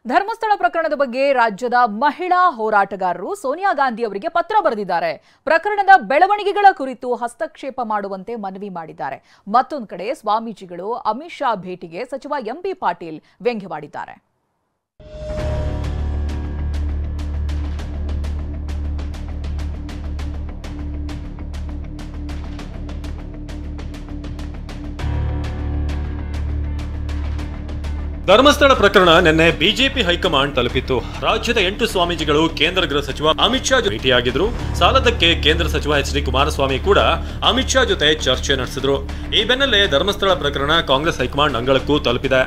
ಧರ್ಮಸ್ಥಳ ಪ್ರಕರಣದ ಬಗ್ಗೆ ರಾಜ್ಯದ ಮಹಿಳಾ ಹೋರಾಟಗಾರರು ಸೋನಿಯಾ ಗಾಂಧಿ ಅವರಿಗೆ ಪತ್ರ ಬರೆದಿದ್ದಾರೆ. ಪ್ರಕರಣದ ಬೆಳವಣಿಗೆಗಳ ಕುರಿತು ಹಸ್ತಕ್ಷೇಪ ಮಾಡುವಂತೆ ಮನವಿ ಮಾಡಿದ್ದಾರೆ. ಮತ್ತೊಂದು ಕಡೆ ಸ್ವಾಮೀಜಿಗಳು ಅಮಿತ್ ಶಾ ಭೇಟಿಗೆ ಸಚಿವ ಎಂಬಿ ಪಾಟೀಲ್ ವ್ಯಂಗ್ಯವಾಡಿದ್ದಾರೆ. ಧರ್ಮಸ್ಥಳ ಪ್ರಕರಣ ನಿನ್ನೆ ಬಿಜೆಪಿ ಹೈಕಮಾಂಡ್ ತಲುಪಿತ್ತು. ರಾಜ್ಯದ 8 ಸ್ವಾಮೀಜಿಗಳು ಕೇಂದ್ರ ಗೃಹ ಸಚಿವ ಅಮಿತ್ ಶಾ ಭೇಟಿಯಾಗಿದ್ರು. ಸಾಲದಕ್ಕೆ ಕೇಂದ್ರ ಸಚಿವ ಎಚ್ ಡಿ ಕುಮಾರಸ್ವಾಮಿ ಕೂಡ ಅಮಿತ್ ಶಾ ಜೊತೆ ಚರ್ಚೆ ನಡೆಸಿದ್ರು. ಈ ಬೆನ್ನಲ್ಲೇ ಧರ್ಮಸ್ಥಳ ಪ್ರಕರಣ ಕಾಂಗ್ರೆಸ್ ಹೈಕಮಾಂಡ್ ಅಂಗಳಕ್ಕೂ ತಲುಪಿದೆ.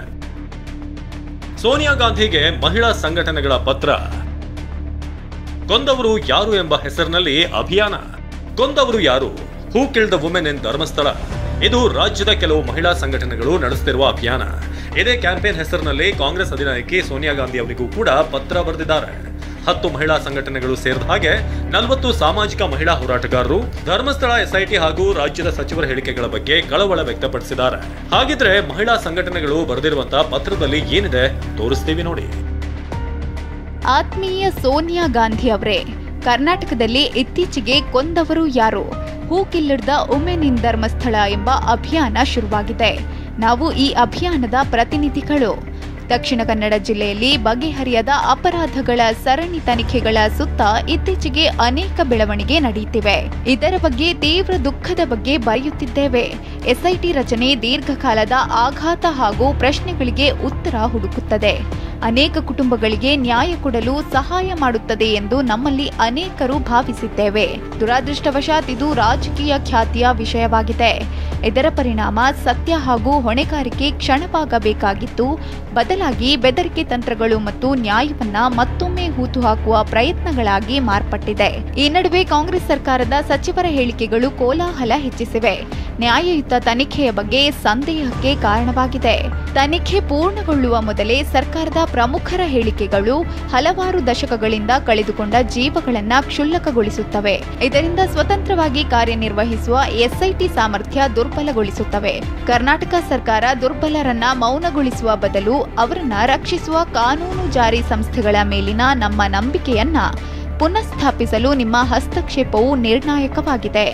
ಸೋನಿಯಾ ಗಾಂಧಿಗೆ ಮಹಿಳಾ ಸಂಘಟನೆಗಳ ಪತ್ರ. ಕೊಂದವರು ಯಾರು ಎಂಬ ಹೆಸರಿನಲ್ಲಿ ಅಭಿಯಾನ. ಕೊಂದವರು ಯಾರು? Who killed the women in Dharmasthala. ಇದು ರಾಜ್ಯದ ಕೆಲವು ಮಹಿಳಾ ಸಂಘಟನೆಗಳು ನಡೆಸುತ್ತಿರುವ ಅಭಿಯಾನ. ಇದೇ ಕ್ಯಾಂಪೇನ್ ಹೆಸರಿನಲ್ಲಿ ಕಾಂಗ್ರೆಸ್ ಅಧಿನಾಯಕಿ ಸೋನಿಯಾ ಗಾಂಧಿ ಅವರಿಗೂ ಕೂಡ ಪತ್ರ ಬರೆದಿದ್ದಾರೆ. 10 ಮಹಿಳಾ ಸಂಘಟನೆಗಳು ಸೇರಿದ ಹಾಗೆ 40 ಸಾಮಾಜಿಕ ಮಹಿಳಾ ಹೋರಾಟಗಾರರು ಧರ್ಮಸ್ಥಳ ಎಸ್ಐಟಿ ಹಾಗೂ ರಾಜ್ಯದ ಸಚಿವರ ಹೇಳಿಕೆಗಳ ಬಗ್ಗೆ ಕಳವಳ ವ್ಯಕ್ತಪಡಿಸಿದ್ದಾರೆ. ಹಾಗಿದ್ರೆ ಮಹಿಳಾ ಸಂಘಟನೆಗಳು ಬರೆದಿರುವಂತಹ ಪತ್ರದಲ್ಲಿ ಏನಿದೆ ತೋರಿಸ್ತೀವಿ ನೋಡಿ. ಆತ್ಮೀಯ ಸೋನಿಯಾ ಗಾಂಧಿ ಅವರೇ, ಕರ್ನಾಟಕದಲ್ಲಿ ಇತ್ತೀಚೆಗೆ ಕೊಂದವರು ಯಾರು? Who killed the women in Dharmasthala ಎಂಬ ಅಭಿಯಾನ ಶುರುವಾಗಿದೆ. ನಾವು ಈ ಅಭಿಯಾನದ ಪ್ರತಿನಿಧಿಗಳು. ದಕ್ಷಿಣ ಕನ್ನಡ ಜಿಲ್ಲೆಯಲ್ಲಿ ಬಗೆಹರಿಯದ ಅಪರಾಧಗಳ ಸರಣಿ ತನಿಖೆಗಳ ಸುತ್ತ ಇತ್ತೀಚೆಗೆ ಅನೇಕ ಬೆಳವಣಿಗೆ ನಡೆಯುತ್ತಿವೆ. ಇದರ ಬಗ್ಗೆ ತೀವ್ರ ದುಃಖದ ಬಗ್ಗೆ ಬರೆಯುತ್ತಿದ್ದೇವೆ. ಎಸ್ಐಟಿ ರಚನೆ ದೀರ್ಘಕಾಲದ ಆಘಾತ ಹಾಗೂ ಪ್ರಶ್ನೆಗಳಿಗೆ ಉತ್ತರ ಹುಡುಕುತ್ತದೆ. ಅನೇಕ ಕುಟುಂಬಗಳಿಗೆ ನ್ಯಾಯ ಕೊಡಲು ಸಹಾಯ ಮಾಡುತ್ತದೆ ಎಂದು ನಮ್ಮಲ್ಲಿ ಅನೇಕರು ಭಾವಿಸಿದ್ದೇವೆ. ದುರಾದೃಷ್ಟವಶಾತ್ ಇದು ರಾಜಕೀಯ ಖ್ಯಾತಿಯ ವಿಷಯವಾಗಿದೆ. ಇದರ ಪರಿಣಾಮ ಸತ್ಯ ಹಾಗೂ ಹೊಣೆಗಾರಿಕೆ ಕ್ಷಣವಾಗಬೇಕಾಗಿತ್ತು. ಬದಲಾಗಿ ಬೆದರಿಕೆ ತಂತ್ರಗಳು ಮತ್ತು ನ್ಯಾಯವನ್ನ ಮತ್ತೊಮ್ಮೆ ಹೂತು ಹಾಕುವ ಪ್ರಯತ್ನಗಳಾಗಿ ಮಾರ್ಪಟ್ಟಿದೆ. ಈ ನಡುವೆ ಕಾಂಗ್ರೆಸ್ ಸರ್ಕಾರದ ಸಚಿವರ ಹೇಳಿಕೆಗಳು ಕೋಲಾಹಲ ಹೆಚ್ಚಿಸಿವೆ. ನ್ಯಾಯಯುತ ತನಿಖೆಯ ಬಗ್ಗೆ ಸಂದೇಹಕ್ಕೆ ಕಾರಣವಾಗಿದೆ. ತನಿಖೆ ಪೂರ್ಣಗೊಳ್ಳುವ ಮೊದಲೇ ಸರ್ಕಾರದ ಪ್ರಮುಖರ ಹೇಳಿಕೆಗಳು ಹಲವಾರು ದಶಕಗಳಿಂದ ಕಳೆದುಕೊಂಡ ಜೀವಗಳನ್ನ ಕ್ಷುಲ್ಲಕಗೊಳಿಸುತ್ತವೆ. ಇದರಿಂದ ಸ್ವತಂತ್ರವಾಗಿ ಕಾರ್ಯನಿರ್ವಹಿಸುವ ಎಸ್ಐಟಿ ಸಾಮರ್ಥ್ಯ ದುರ್ಬಲಗೊಳಿಸುತ್ತವೆ. ಕರ್ನಾಟಕ ಸರ್ಕಾರ ದುರ್ಬಲರನ್ನ ಮೌನಗೊಳಿಸುವ ಬದಲು ಅವರನ್ನ ರಕ್ಷಿಸುವ ಕಾನೂನು ಜಾರಿ ಸಂಸ್ಥೆಗಳ ಮೇಲಿನ ನಮ್ಮ ನಂಬಿಕೆಯನ್ನ ಪುನಃಸ್ಥಾಪಿಸಲು ನಿಮ್ಮ ಹಸ್ತಕ್ಷೇಪವು ನಿರ್ಣಾಯಕವಾಗಿದೆ.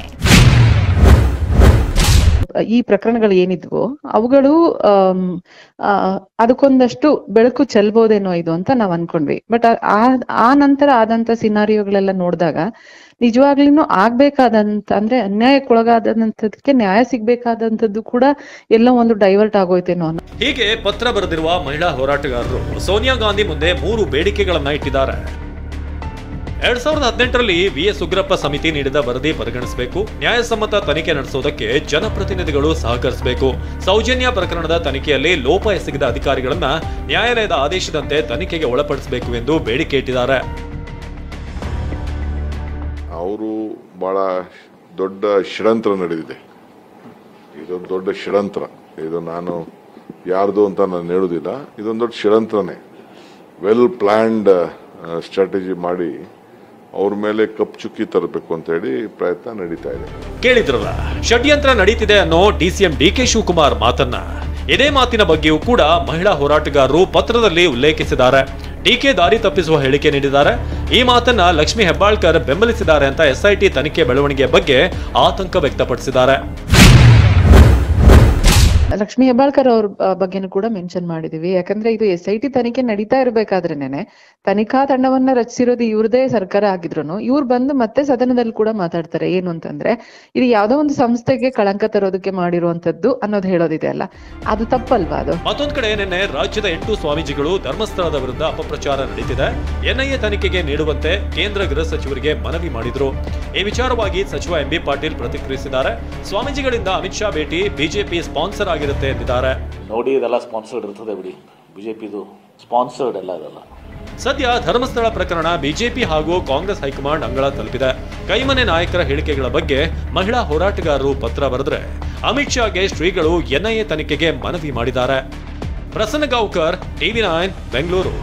ಈ ಪ್ರಕರಣಗಳು ಏನಿದ್ವೋ ಅವುಗಳು ಅದಕ್ಕೊಂದಷ್ಟು ಬೆಳಕು ಚೆಲ್ಬೋದೇನೋ ಇದು ಅಂತ ನಾವ್ ಅನ್ಕೊಂಡ್ವಿ. ಬಟ್ ಆ ನಂತರ ಆದಂತ ಸಿನಾರಿಯೋಗಳೆಲ್ಲ ನೋಡಿದಾಗ ನಿಜವಾಗ್ಲೂ ಆಗ್ಬೇಕಾದಂತ ಅಂದ್ರೆ ಅನ್ಯಾಯಕ್ಕೊಳಗಾದಂತದಕ್ಕೆ ನ್ಯಾಯ ಸಿಗ್ಬೇಕಾದಂತದ್ದು ಕೂಡ ಎಲ್ಲ ಒಂದು ಡೈವರ್ಟ್ ಆಗೋಯ್ತೇನೋ ಅನ್ನೋ. ಹೀಗೆ ಪತ್ರ ಬರೆದಿರುವ ಮಹಿಳಾ ಹೋರಾಟಗಾರರು ಸೋನಿಯಾ ಗಾಂಧಿ ಮುಂದೆ 3 ಬೇಡಿಕೆಗಳನ್ನ ಇಟ್ಟಿದ್ದಾರೆ. 2018ರಲ್ಲಿ VS ಉಗ್ರಪ್ಪ ಸಮಿತಿ ನೀಡಿದ ವರದಿ ಪರಿಗಣಿಸಬೇಕು. ನ್ಯಾಯಸಮ್ಮತ ತನಿಖೆ ನಡೆಸೋದಕ್ಕೆ ಜನಪ್ರತಿನಿಧಿಗಳು ಸಹಕರಿಸಬೇಕು. ಸೌಜನ್ಯ ಪ್ರಕರಣದ ತನಿಖೆಯಲ್ಲಿ ಲೋಪ ಎಸಗಿದ ಅಧಿಕಾರಿಗಳನ್ನ ನ್ಯಾಯಾಲಯದ ಆದೇಶದಂತೆ ತನಿಖೆಗೆ ಒಳಪಡಿಸಬೇಕು ಎಂದು ಬೇಡಿಕೆ ಇಟ್ಟಿದ್ದಾರೆ. ಅವರು ಬಹಳ ದೊಡ್ಡ ಷಡ್ಯಂತ್ರ ನಡೆದಿದೆ. ಇದೊಂದು ದೊಡ್ಡ ಷಡ್ಯಂತ್ರ. ಇದು ನಾನು ಯಾರ್ದು ಅಂತ ನಾನು ಹೇಳುವುದಿಲ್ಲ. ಇದೊಂದು ದೊಡ್ಡ ಷಡ್ಯಂತ್ರನೇ. ವೆಲ್ ಪ್ಲಾನ್ಡ್ ಸ್ಟ್ರಾಟಜಿ ಮಾಡಿ ಅವ್ರ ಮೇಲೆ ಕಪ್ಪು ಚುಕ್ಕಿ ತರಬೇಕು ಅಂತ ಹೇಳಿ ಪ್ರಯತ್ನ ನಡೀತಾ ಇದೆ. ಕೇಳಿದ್ರಲ್ಲ, ಷಡ್ಯಂತ್ರ ನಡೀತಿದೆ ಅನ್ನೋ DCM DK ಶಿವಕುಮಾರ್ ಮಾತನ್ನ. ಇದೇ ಮಾತಿನ ಬಗ್ಗೆಯೂ ಕೂಡ ಮಹಿಳಾ ಹೋರಾಟಗಾರರು ಪತ್ರದಲ್ಲಿ ಉಲ್ಲೇಖಿಸಿದ್ದಾರೆ. DK ದಾರಿ ತಪ್ಪಿಸುವ ಹೇಳಿಕೆ ನೀಡಿದ್ದಾರೆ. ಈ ಮಾತನ್ನ ಲಕ್ಷ್ಮಿ ಹೆಬ್ಬಾಳ್ಕರ್ ಬೆಂಬಲಿಸಿದ್ದಾರೆ ಅಂತ SIT ತನಿಖೆ ಬೆಳವಣಿಗೆ ಬಗ್ಗೆ ಆತಂಕ ವ್ಯಕ್ತಪಡಿಸಿದ್ದಾರೆ. ಲಕ್ಷ್ಮಿ ಹೆಬ್ಬಾಳ್ಕರ್ ಅವ್ರ ಬಗ್ಗೆನೂ ಕೂಡ ಮೆನ್ಷನ್ ಮಾಡಿದೀವಿ. ಯಾಕಂದ್ರೆ ಇದು SIT ತನಿಖೆ ನಡೀತಾ ಇರ್ಬೇಕಾದ್ರೇನೆ ತನಿಖಾ ತಂಡವನ್ನ ರಚಿಸಿರೋದು ಇವ್ರದೇ ಸರ್ಕಾರ ಆಗಿದ್ರು ಇವ್ರು ಬಂದು ಮತ್ತೆ ಸದನದಲ್ಲಿ ಕೂಡ ಮಾತಾಡ್ತಾರೆ. ಏನು ಅಂತಂದ್ರೆ ಇದು ಯಾವ್ದೋ ಒಂದು ಸಂಸ್ಥೆಗೆ ಕಳಂಕ ತರೋದಕ್ಕೆ ಮಾಡಿರುವಂತದ್ದು ಅನ್ನೋದು ಹೇಳೋದಿದೆ ಅಲ್ಲ, ಅದು ತಪ್ಪಲ್ವಾ? ಅದು ಮತ್ತೊಂದ್ ಕಡೆ ನಿನ್ನೆ ರಾಜ್ಯದ 8 ಸ್ವಾಮೀಜಿಗಳು ಧರ್ಮಸ್ಥಳದ ವಿರುದ್ಧ ಅಪಪ್ರಚಾರ ನಡೀತಿದೆ, NIA ತನಿಖೆಗೆ ನೀಡುವಂತೆ ಕೇಂದ್ರ ಗೃಹ ಸಚಿವರಿಗೆ ಮನವಿ ಮಾಡಿದ್ರು. ಈ ವಿಚಾರವಾಗಿ ಸಚಿವ MB ಪಾಟೀಲ್ ಪ್ರತಿಕ್ರಿಯಿಸಿದ್ದಾರೆ. ಸ್ವಾಮೀಜಿಗಳಿಂದ ಅಮಿತ್ ಶಾ ಭೇಟಿ ಬಿಜೆಪಿ ಸ್ಪಾನ್ಸರ್ ಆಗಿರುತ್ತೆ ಎಂದಿದ್ದಾರೆ. ನೋಡಿ, ಇದೆಲ್ಲ ಸ್ಪಾನ್ಸರ್ಡ್ ಇರ್ತದೆ ಬಿಡಿ, ಬಿಜೆಪಿದು ಸ್ಪಾನ್ಸರ್ಡ್ ಎಲ್ಲ ಇದಲ್ಲ. ಸದ್ಯ ಧರ್ಮಸ್ಥಳ ಪ್ರಕರಣ ಬಿಜೆಪಿ ಹಾಗೂ ಕಾಂಗ್ರೆಸ್ ಹೈಕಮಾಂಡ್ ಅಂಗಳ ತಲುಪಿದೆ. ಕೈಮನೆ ನಾಯಕರ ಹೇಳಿಕೆಗಳ ಬಗ್ಗೆ ಮಹಿಳಾ ಹೋರಾಟಗಾರರು ಪತ್ರ ಬರೆದ್ರೆ ಅಮಿತ್ ಶಾಗೆ ಶ್ರೀಗಳು NIA ತನಿಖೆಗೆ ಮನವಿ ಮಾಡಿದ್ದಾರೆ. ಪ್ರಸನ್ನ ಗಾಂವ್ಕರ್, TV9 ಬೆಂಗಳೂರು.